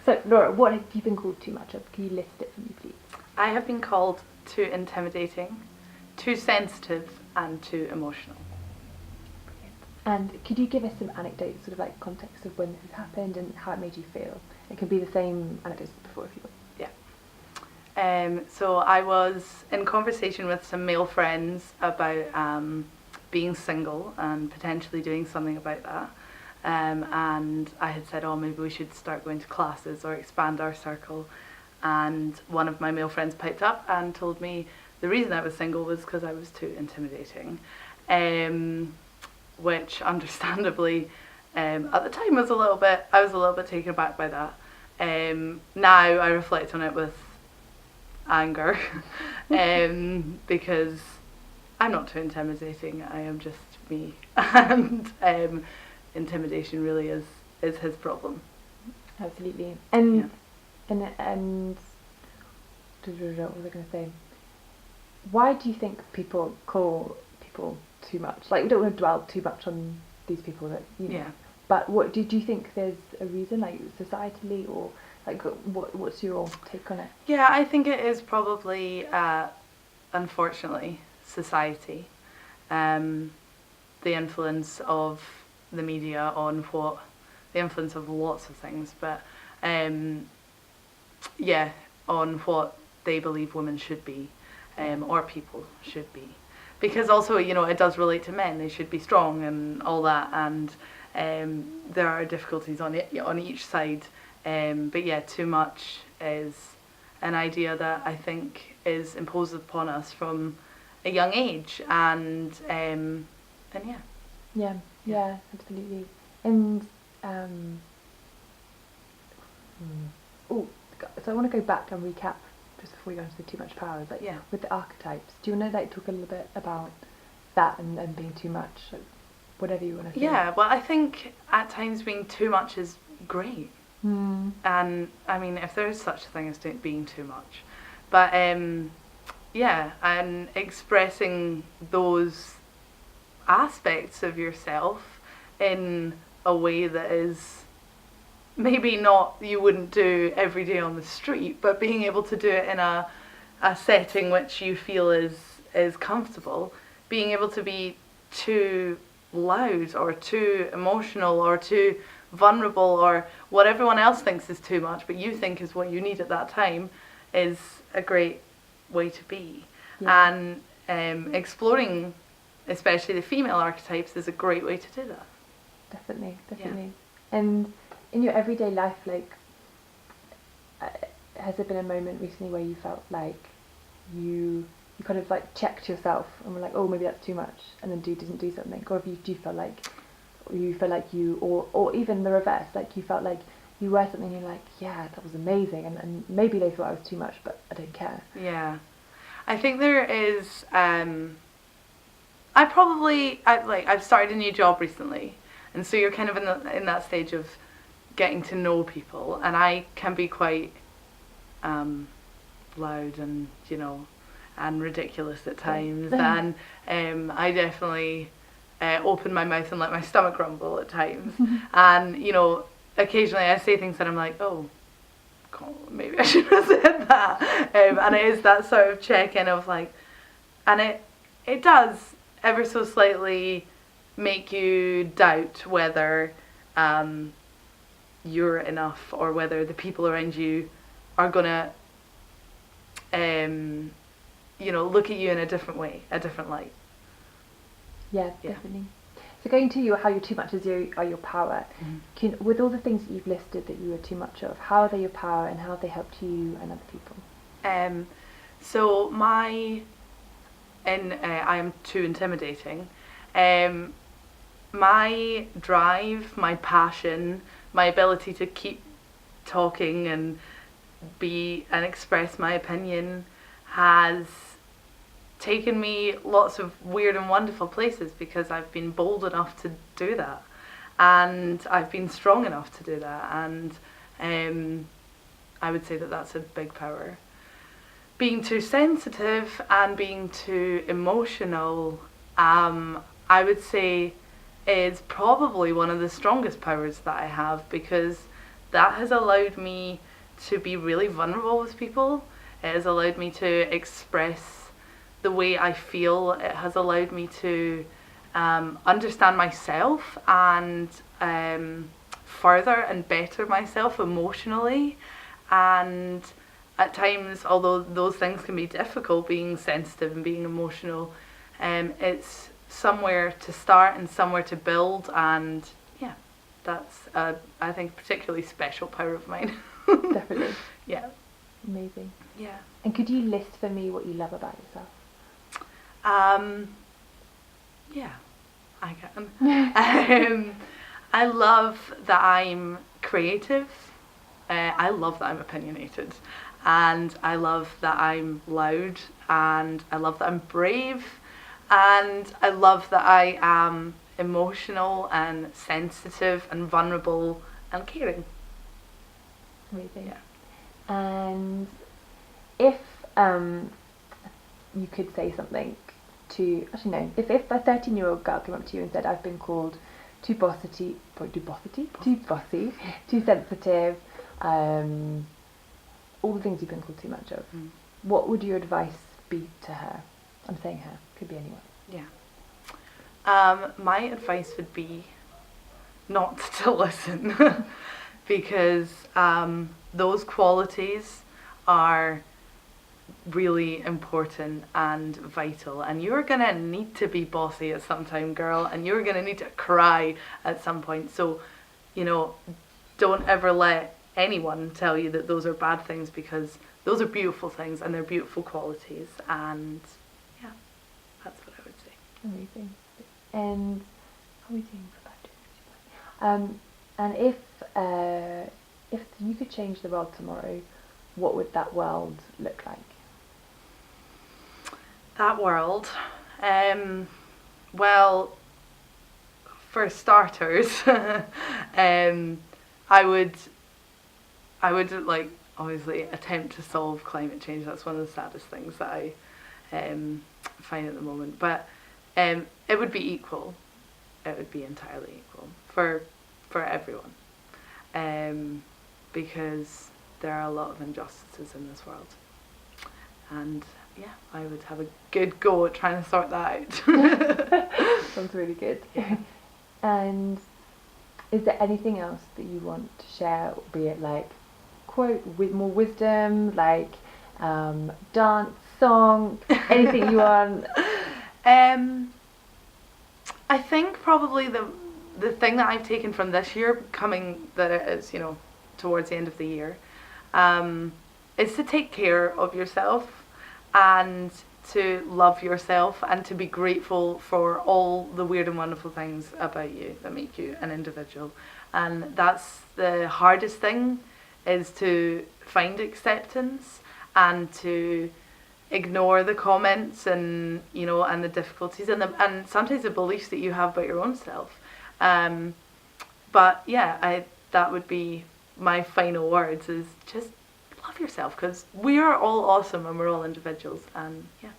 So, Laura, what have you been called too much of? Can you list it for me, please? I have been called too intimidating, too sensitive, and too emotional. And could you give us some anecdotes, sort of like context of when this has happened and how it made you feel? It can be the same anecdotes as before if you want. So I was in conversation with some male friends about being single and potentially doing something about that. And I had said, oh, maybe we should start going to classes or expand our circle. And one of my male friends piped up and told me the reason I was single was because I was too intimidating. Which understandably at the time I was a little bit taken aback by that. Now I reflect on it with anger because I'm not too intimidating, I am just me, and intimidation really is his problem. Absolutely. And what was I going to say? Why do you think people call people too much? Like, we don't want to dwell too much on these people that, you know. Yeah. But what do you think there's a reason, like societally, or like what's your take on it? Yeah, I think it is probably, unfortunately, society. The influence of the media on the influence of lots of things, but on what they believe women should be, or people should be. Because also, you know, it does relate to men. They should be strong and all that, and there are difficulties on each side. But yeah, too much is an idea that I think is imposed upon us from a young age, and yeah, absolutely. And so I want to go back and recap just before we go into the too much power. Like, with the archetypes, do you want to like talk a little bit about that and being too much, like, whatever you want to say? Yeah, well, I think at times being too much is great. And I mean, if there is such a thing as being too much, but and expressing those aspects of yourself in a way that is maybe not, you wouldn't do every day on the street, but being able to do it in a setting which you feel is comfortable. Being able to be too loud or too emotional or too vulnerable or what everyone else thinks is too much but you think is what you need at that time is a great way to be. And exploring especially the female archetypes is a great way to do that. Definitely. And in your everyday life, like, has there been a moment recently where you felt like you kind of like checked yourself and were like, oh, maybe that's too much, and then didn't do something? Or do you feel like you, or even the reverse, like you felt like you were something and you're like, yeah, that was amazing, and maybe they thought I was too much, but I don't care? Yeah, I think there is. I've started a new job recently, and so you're kind of in that stage of getting to know people, and I can be quite loud and, you know, and ridiculous at times, and I definitely open my mouth and let my stomach rumble at times. And, you know, occasionally I say things that I'm like, oh, God, maybe I should have said that. And it is that sort of check-in of like, and it does ever so slightly make you doubt whether you're enough, or whether the people around you are gonna look at you in a different way, a different light. Yeah, definitely. So going to how your too much are your power. With all the things that you've listed that you are too much of, how are they your power and how have they helped you and other people? So I am too intimidating. My drive, my passion, my ability to keep talking and express my opinion has taken me lots of weird and wonderful places, because I've been bold enough to do that, and I've been strong enough to do that, and I would say that that's a big power. Being too sensitive and being too emotional, I would say is probably one of the strongest powers that I have, because that has allowed me to be really vulnerable with people. It has allowed me to express the way I feel. It has allowed me to understand myself and further and better myself emotionally. And at times, although those things can be difficult, being sensitive and being emotional, it's somewhere to start and somewhere to build. And yeah, that's I think particularly special power of mine. Definitely. Yeah. Amazing. Yeah. And could you list for me what you love about yourself? Yeah, I can. I love that I'm creative. I love that I'm opinionated, and I love that I'm loud, and I love that I'm brave, and I love that I am emotional and sensitive and vulnerable and caring. Amazing. Yeah. And if you could say something to, actually no, if a 13-year-old girl came up to you and said, I've been called too bossy, too sensitive, all the things you've been called too much of, what would your advice be to her? I'm saying her, could be anyone. Yeah. My advice would be not to listen because those qualities are really important and vital, and you're gonna need to be bossy at some time, girl, and you're gonna need to cry at some point. So, don't ever let anyone tell you that those are bad things, because those are beautiful things and they're beautiful qualities. And yeah, that's what I would say. Amazing. And how are we doing for about 2 minutes? And if you could change the world tomorrow, what would that world look like? That world, well, for starters, I would like obviously attempt to solve climate change. That's one of the saddest things that I find at the moment. But it would be equal. It would be entirely equal for everyone, because there are a lot of injustices in this world, and yeah, I would have a good go at trying to sort that out. Sounds really good. Yeah. And is there anything else that you want to share, be it like quote with more wisdom, like dance, song, anything you want? I think probably the thing that I've taken from this year, coming that it is, towards the end of the year, is to take care of yourself and to love yourself and to be grateful for all the weird and wonderful things about you that make you an individual. And that's the hardest thing, is to find acceptance and to ignore the comments and and the difficulties and sometimes the beliefs that you have about your own self. But yeah, that would be my final words, is just love yourself, because we are all awesome and we're all individuals. And yeah.